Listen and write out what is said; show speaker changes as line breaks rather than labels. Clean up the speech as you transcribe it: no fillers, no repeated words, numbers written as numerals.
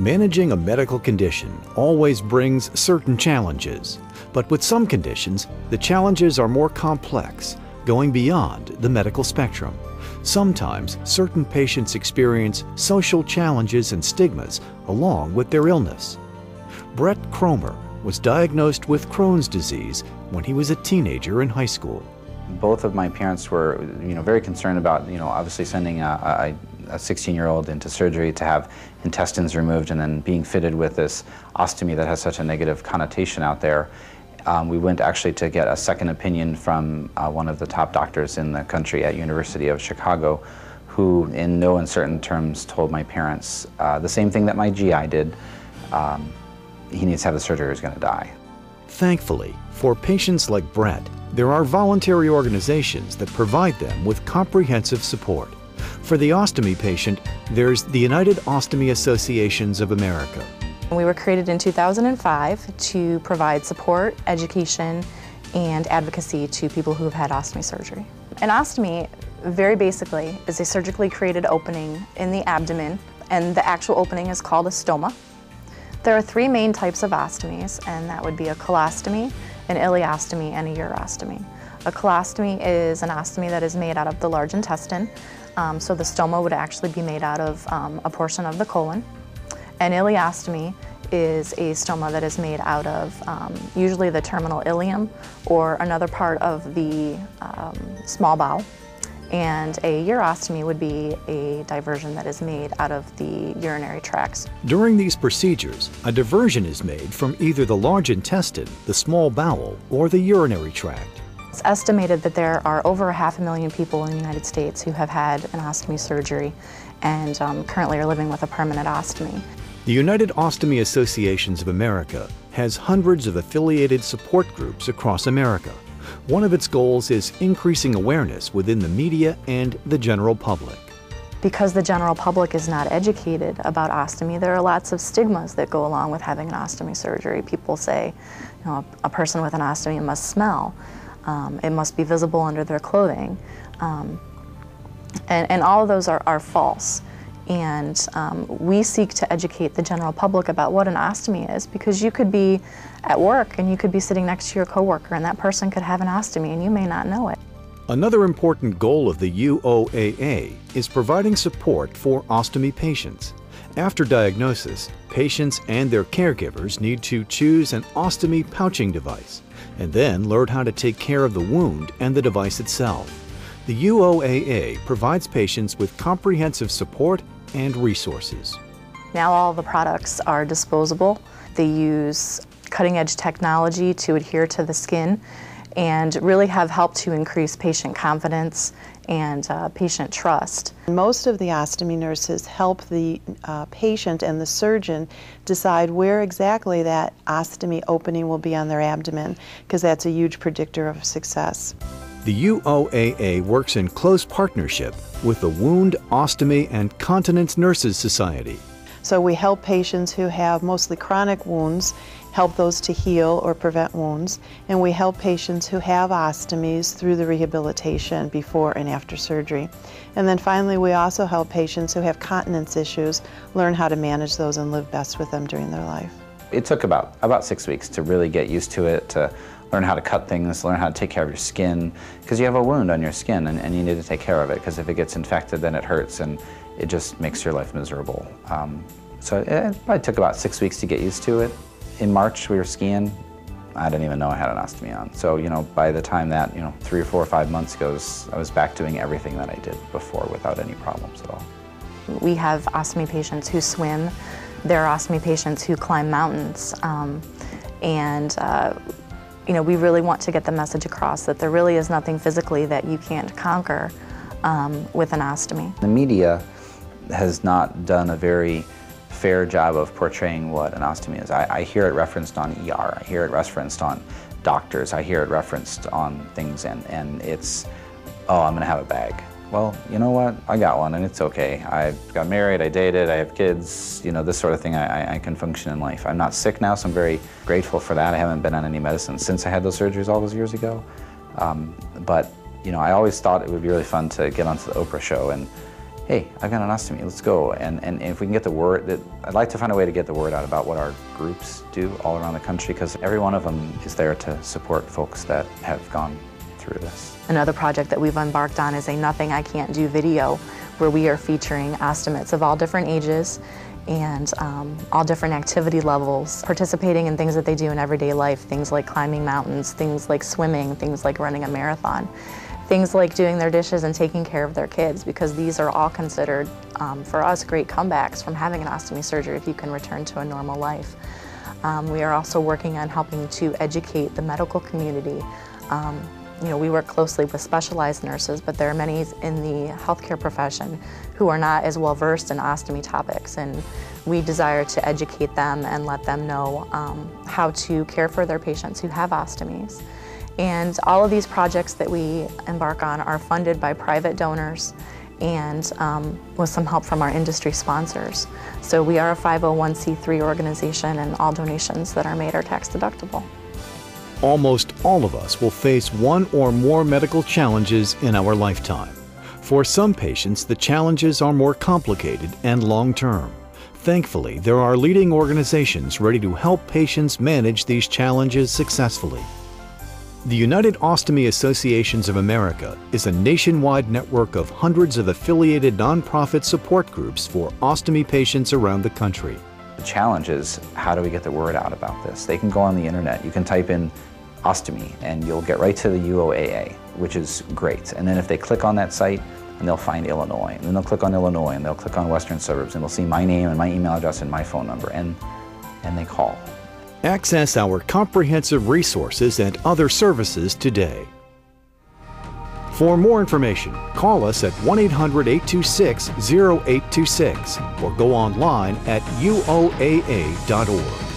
Managing a medical condition always brings certain challenges, but with some conditions, the challenges are more complex, going beyond the medical spectrum. Sometimes, certain patients experience social challenges and stigmas along with their illness. Brett Cromer was diagnosed with Crohn's disease when he was a teenager in high school.
Both of my parents were, very concerned about, obviously sending a 16-year-old into surgery to have intestines removed and then being fitted with this ostomy that has such a negative connotation out there. We went actually to get a second opinion from one of the top doctors in the country at University of Chicago, who in no uncertain terms told my parents the same thing that my GI did. He needs to have the surgery or he's going to die.
Thankfully, for patients like Brett, there are voluntary organizations that provide them with comprehensive support. For the ostomy patient, there's the United Ostomy Associations of America.
We were created in 2005 to provide support, education, and advocacy to people who have had ostomy surgery. An ostomy, very basically, is a surgically created opening in the abdomen, and the actual opening is called a stoma. There are three main types of ostomies, and that would be a colostomy, an ileostomy, and a urostomy. A colostomy is an ostomy that is made out of the large intestine, so the stoma would actually be made out of a portion of the colon. An ileostomy is a stoma that is made out of usually the terminal ileum or another part of the small bowel. And a urostomy would be a diversion that is made out of the urinary tracts.
During these procedures, a diversion is made from either the large intestine, the small bowel, or the urinary tract.
It's estimated that there are over 500,000 people in the United States who have had an ostomy surgery and currently are living with a permanent ostomy.
The United Ostomy Associations of America has hundreds of affiliated support groups across America. One of its goals is increasing awareness within the media and the general public.
Because the general public is not educated about ostomy, there are lots of stigmas that go along with having an ostomy surgery. People say, a person with an ostomy must smell. It must be visible under their clothing. And all of those are false. And we seek to educate the general public about what an ostomy is, because you could be at work and you could be sitting next to your coworker and that person could have an ostomy and you may not know it.
Another important goal of the UOAA is providing support for ostomy patients. After diagnosis, patients and their caregivers need to choose an ostomy pouching device and then learn how to take care of the wound and the device itself. The UOAA provides patients with comprehensive support and resources.
Now all the products are disposable. They use cutting-edge technology to adhere to the skin and really have helped to increase patient confidence and patient trust.
Most of the ostomy nurses help the patient and the surgeon decide where exactly that ostomy opening will be on their abdomen, because that's a huge predictor of success.
The UOAA works in close partnership with the Wound, Ostomy, and Continence Nurses Society.
So we help patients who have mostly chronic wounds, help those to heal or prevent wounds, and we help patients who have ostomies through the rehabilitation before and after surgery. And then finally, we also help patients who have continence issues learn how to manage those and live best with them during their life.
It took about 6 weeks to really get used to it, to learn how to cut things, learn how to take care of your skin, because you have a wound on your skin and you need to take care of it, because if it gets infected then it hurts and it just makes your life miserable. So it probably took about 6 weeks to get used to it. In March we were skiing. I didn't even know I had an ostomy on. So by the time that 3 or 4 or 5 months goes, I was back doing everything that I did before without any problems at all.
We have ostomy patients who swim. There are ostomy patients who climb mountains. We really want to get the message across that there really is nothing physically that you can't conquer with an ostomy.
The media has not done a very fair job of portraying what an ostomy is. I hear it referenced on ER, I hear it referenced on doctors, I hear it referenced on things, and it's, oh, I'm gonna have a bag. Well, you know what, I got one and it's okay. I got married, I dated, I have kids, this sort of thing, I can function in life. I'm not sick now, so I'm very grateful for that. I haven't been on any medicine since I had those surgeries all those years ago. But I always thought it would be really fun to get onto the Oprah show and hey, I've got an ostomy, let's go. And if we can get the word, I'd like to find a way to get the word out about what our groups do all around the country, because every one of them is there to support folks that have gone through this.
Another project that we've embarked on is a Nothing I Can't Do video, where we are featuring ostomates of all different ages and all different activity levels, participating in things that they do in everyday life, things like climbing mountains, things like swimming, things like running a marathon, things like doing their dishes and taking care of their kids, because these are all considered, for us, great comebacks from having an ostomy surgery if you can return to a normal life. We are also working on helping to educate the medical community. You know, we work closely with specialized nurses, but there are many in the healthcare profession who are not as well versed in ostomy topics, and we desire to educate them and let them know how to care for their patients who have ostomies. And all of these projects that we embark on are funded by private donors and with some help from our industry sponsors. So we are a 501c3 organization, and all donations that are made are tax deductible.
Almost all of us will face one or more medical challenges in our lifetime. For some patients, the challenges are more complicated and long-term. Thankfully, there are leading organizations ready to help patients manage these challenges successfully. The United Ostomy Associations of America is a nationwide network of hundreds of affiliated nonprofit support groups for ostomy patients around the country.
The challenge is, how do we get the word out about this? They can go on the internet. You can type in ostomy and you'll get right to the UOAA, which is great. And then if they click on that site, and they'll find Illinois, and then they'll click on Illinois, and they'll click on Western Suburbs, and they'll see my name and my email address and my phone number, and they call.
Access our comprehensive resources and other services today. For more information, call us at 1-800-826-0826 or go online at uoaa.org.